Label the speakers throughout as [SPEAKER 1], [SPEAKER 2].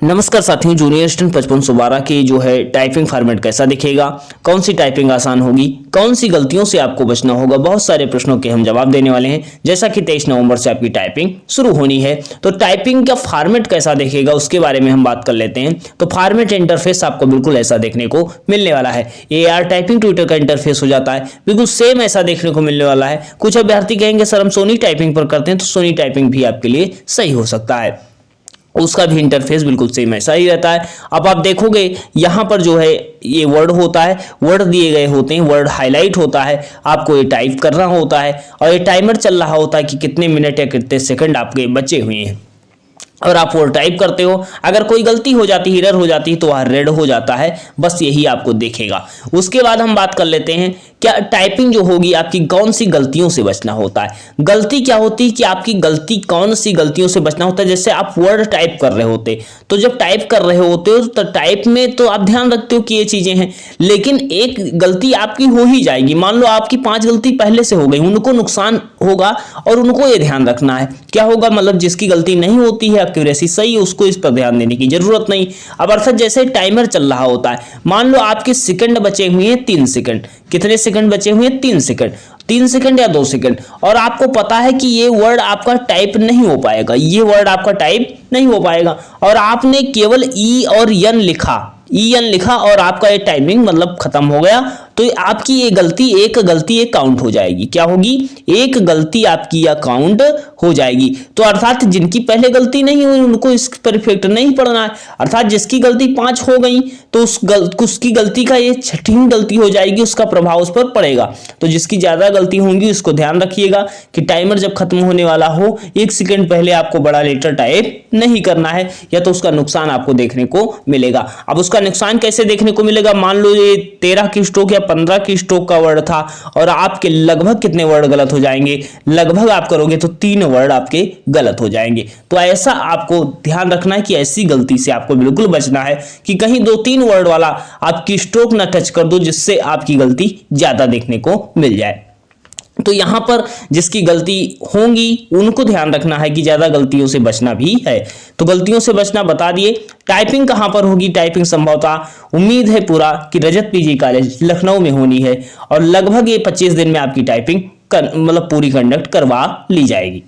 [SPEAKER 1] नमस्कार साथियों, junior student 5512 की जो है टाइपिंग फॉर्मेट कैसा दिखेगा, कौन सी टाइपिंग आसान होगी, कौन सी गलतियों से आपको बचना होगा, बहुत सारे प्रश्नों के हम जवाब देने वाले हैं। जैसा कि 23 नवंबर से आपकी टाइपिंग शुरू होनी है, तो टाइपिंग का फॉर्मेट कैसा दिखेगा उसके बारे में हम बात कर लेते हैं। तो फॉर्मेट इंटरफेस आपको बिल्कुल ऐसा देखने को मिलने वाला है। AR टाइपिंग ट्विटर का इंटरफेस हो जाता है, बिल्कुल सेम ऐसा देखने को मिलने वाला है। कुछ अभ्यर्थी कहेंगे सर हम सोनी टाइपिंग पर करते हैं, तो सोनी टाइपिंग भी आपके लिए सही हो सकता है, उसका भी इंटरफेस बिल्कुल सेम ऐसा ही रहता है। अब आप देखोगे यहाँ पर जो है ये वर्ड होता है, वर्ड दिए गए होते हैं, वर्ड हाईलाइट होता है, आपको ये टाइप करना होता है और ये टाइमर चल रहा होता है कि कितने मिनट या कितने सेकंड आपके बचे हुए हैं और आप वो टाइप करते हो। अगर कोई गलती हो जाती है, एरर हो जाती है, तो वह रेड हो जाता है, बस यही आपको देखेगा। उसके बाद हम बात कर लेते हैं क्या टाइपिंग जो होगी आपकी कौन सी गलतियों से बचना होता है। गलती क्या होती है कि आपकी गलती कौन सी गलतियों से बचना होता है। जैसे आप वर्ड टाइप कर रहे होते, तो जब टाइप कर रहे होते हो तो टाइप में तो आप ध्यान रखते हो कि ये चीजें हैं, लेकिन एक गलती आपकी हो ही जाएगी। मान लो आपकी 5 गलती पहले से हो गई, उनको नुकसान होगा और उनको ये ध्यान रखना है। क्या होगा, मतलब जिसकी गलती नहीं होती है, एक्यूरेसी सही है, उसको इस पर ध्यान देने की जरूरत नहीं। अब अर्थात जैसे टाइमर चल रहा होता है, मान लो आपके सेकंड बचे हुए हैं 3 सेकंड, कितने सेकंड बचे हुए हैं 3 सेकंड, 3 सेकंड या 2 सेकंड, और आपको पता है कि ये वर्ड आपका टाइप नहीं हो पाएगा, ये वर्ड आपका टाइप नहीं हो पाएगा और आपने केवल ई और यन लिखा और आपका ये टाइमिंग मतलब खत्म हो गया। तो आपकी ये गलती एक काउंट हो जाएगी। क्या होगी, एक गलती आपकी या काउंट हो जाएगी। तो अर्थात जिनकी पहले गलती नहीं हुई उनको इस पर इफेक्ट नहीं पड़ना है। अर्थात जिसकी गलती 5 हो गई तो उसकी गलती का ये 6वीं गलती हो जाएगी, उसका प्रभाव उस पर पड़ेगा। तो जिसकी ज्यादा गलती होंगी उसको ध्यान रखिएगा कि टाइमर जब खत्म होने वाला हो 1 सेकंड पहले आपको बड़ा लेटर टाइप नहीं करना है, या तो उसका नुकसान आपको देखने को मिलेगा। अब उसका नुकसान कैसे देखने को मिलेगा, मान लो ये 13 की स्ट्रोक या 15 की स्ट्रोक का वर्ड था और आपके लगभग कितने वर्ड गलत हो जाएंगे, लगभग आप करोगे तो 3 वर्ड आपके गलत हो जाएंगे। तो ऐसा आपको ध्यान रखना है कि ऐसी गलती से आपको बिल्कुल बचना है कि कहीं 2-3 वर्ड वाला आपकी स्ट्रोक ना टच कर दो, जिससे आपकी गलती ज्यादा देखने को मिल जाए। तो यहां पर जिसकी गलती होंगी उनको ध्यान रखना है कि ज्यादा गलतियों से बचना भी है। तो गलतियों से बचना बता दिए। टाइपिंग कहां पर होगी, टाइपिंग संभवतः उम्मीद है पूरा कि रजत PG कॉलेज लखनऊ में होनी है और लगभग ये 25 दिन में आपकी टाइपिंग मतलब पूरी कंडक्ट करवा ली जाएगी।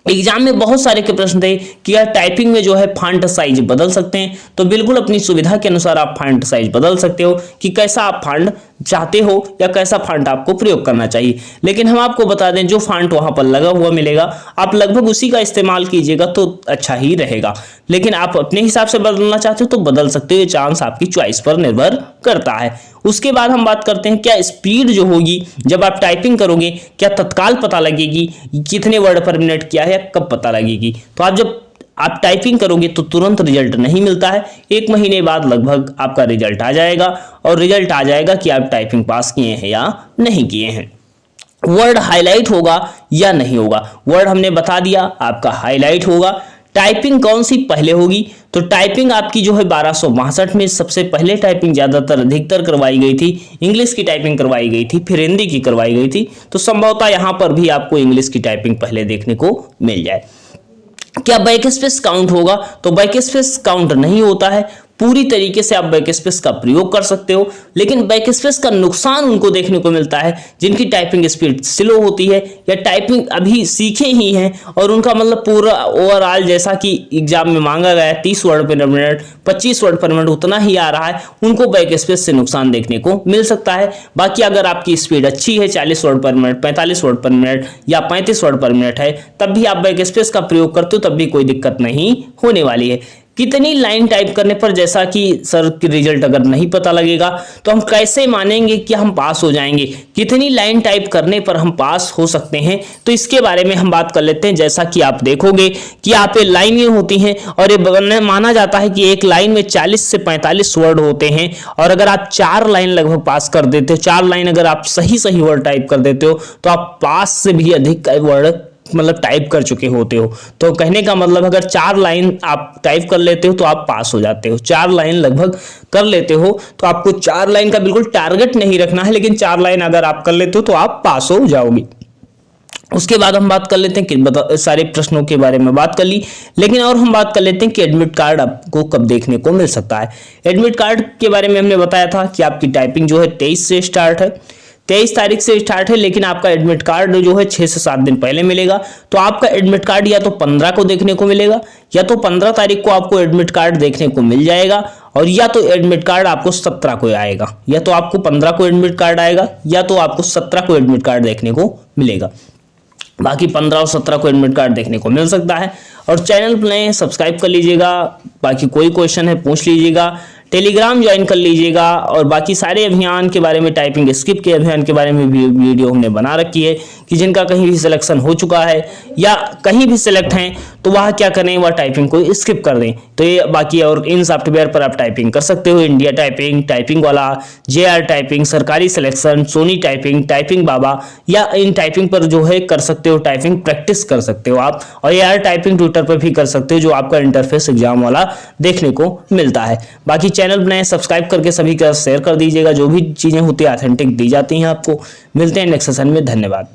[SPEAKER 1] एग्जाम में बहुत सारे के प्रश्न थे कि यार टाइपिंग में जो है फॉन्ट साइज बदल सकते हैं, तो बिल्कुल अपनी सुविधा के अनुसार आप फॉन्ट साइज बदल सकते हो कि कैसा आप फॉन्ट चाहते हो या कैसा फॉन्ट आपको प्रयोग करना चाहिए। लेकिन हम आपको बता दें जो फॉन्ट वहां पर लगा हुआ मिलेगा आप लगभग उसी का इस्तेमाल कीजिएगा तो अच्छा ही रहेगा। लेकिन आप अपने हिसाब से बदलना चाहते हो तो बदल सकते हो, ये चांस आपकी चॉइस पर निर्भर करता है। उसके बाद हम बात करते हैं क्या स्पीड जो होगी जब आप टाइपिंग करोगे क्या तत्काल पता लगेगी, कितने वर्ड पर मिनट क्या है, कब पता लगेगी। तो जब आप टाइपिंग करोगे तो तुरंत रिजल्ट नहीं मिलता है, 1 महीने बाद लगभग आपका रिजल्ट आ जाएगा और रिजल्ट आ जाएगा कि आप टाइपिंग पास किए हैं या नहीं किए हैं। वर्ड हाईलाइट होगा या नहीं होगा, वर्ड हमने बता दिया आपका हाईलाइट होगा। टाइपिंग कौन सी पहले होगी, तो टाइपिंग आपकी जो है 1262 में सबसे पहले टाइपिंग ज्यादातर अधिकतर करवाई गई थी, इंग्लिश की टाइपिंग करवाई गई थी, फिर हिंदी की करवाई गई थी। तो संभवतः यहां पर भी आपको इंग्लिश की टाइपिंग पहले देखने को मिल जाए। क्या बैक स्पेस काउंट होगा, तो बैक स्पेस काउंट नहीं होता है। पूरी तरीके से आप बैक स्पेस का प्रयोग कर सकते हो, लेकिन बैक स्पेस का नुकसान उनको देखने को मिलता है जिनकी टाइपिंग स्पीड स्लो होती है या टाइपिंग अभी सीखे ही हैं और उनका मतलब पूरा ओवरऑल जैसा कि एग्जाम में मांगा गया है 30 वर्ड पर मिनट 25 वर्ड पर मिनट उतना ही आ रहा है, उनको बैक स्पेस से नुकसान देखने को मिल सकता है। बाकी अगर आपकी स्पीड अच्छी है 40 वर्ड पर मिनट 45 वर्ड पर मिनट या 35 वर्ड पर मिनट है तब भी आप बैक स्पेस का प्रयोग करते हो तब भी कोई दिक्कत नहीं होने वाली है। कितनी लाइन टाइप करने पर, जैसा कि सर की रिजल्ट अगर नहीं पता लगेगा तो हम कैसे मानेंगे कि हम पास हो जाएंगे, कितनी लाइन टाइप करने पर हम पास हो सकते हैं, तो इसके बारे में हम बात कर लेते हैं। जैसा कि आप देखोगे कि यहाँ पे लाइनें होती हैं और ये माना जाता है कि एक लाइन में 40 से 45 वर्ड होते हैं और अगर आप 4 लाइन लगभग पास कर देते हो, 4 लाइन अगर आप सही वर्ड टाइप कर देते हो तो आप पास से भी अधिक वर्ड मतलब टाइप कर चुके होते हो। तो कहने का मतलब अगर 4 लाइन आप टाइप कर लेते हो तो आप पास हो जाते हो, 4 लाइन लगभग कर लेते हो तो आपको 4 लाइन का बिल्कुल टारगेट नहीं रखना है, लेकिन 4 लाइन अगर आप कर लेते हो तो आप पास हो जाओगे। उसके बाद हम बात कर लेते हैं कि सारे प्रश्नों के बारे में बात कर ली, लेकिन और हम बात कर लेते हैं कि एडमिट कार्ड आपको कब देखने को मिल सकता है। एडमिट कार्ड के बारे में हमने बताया था कि आपकी टाइपिंग जो है 23 से स्टार्ट है, 23 तारीख से स्टार्ट है, लेकिन आपका एडमिट कार्ड जो है 6 से 7 दिन पहले मिलेगा। तो आपका एडमिट कार्ड या तो 15 को देखने को मिलेगा, या तो 15 तारीख को आपको एडमिट कार्ड देखने को मिल जाएगा, और या तो एडमिट कार्ड आपको 17 को आएगा। या तो आपको 15 को एडमिट कार्ड आएगा, या तो आपको 17 को एडमिट कार्ड देखने को मिलेगा। बाकी 15 और 17 को एडमिट कार्ड देखने को मिल सकता है। और चैनल में सब्सक्राइब कर लीजिएगा, बाकी कोई क्वेश्चन है पूछ लीजिएगा, टेलीग्राम ज्वाइन कर लीजिएगा, और बाकी सारे अभियान के बारे में, टाइपिंग स्किप के अभियान के बारे में भी वीडियो हमने बना रखी है कि जिनका कहीं भी सिलेक्शन हो चुका है या कहीं भी सिलेक्ट हैं तो वह क्या करें, वह टाइपिंग को स्किप कर दें। तो ये बाकी और इन सॉफ्टवेयर पर आप टाइपिंग कर सकते हो, इंडिया टाइपिंग, टाइपिंग वाला, JR टाइपिंग, सरकारी सिलेक्शन, सोनी टाइपिंग, टाइपिंग बाबा, या इन टाइपिंग पर जो है कर सकते हो, टाइपिंग प्रैक्टिस कर सकते हो आप। और AR टाइपिंग ट्विटर पर भी कर सकते हो, जो आपका इंटरफेस एग्जाम वाला देखने को मिलता है। बाकी चैनल बनाए, सब्सक्राइब करके सभी का शेयर कर दीजिएगा, जो भी चीजें होती है ऑथेंटिक दी जाती हैं आपको। मिलते हैं नेक्स्ट सेशन में, धन्यवाद।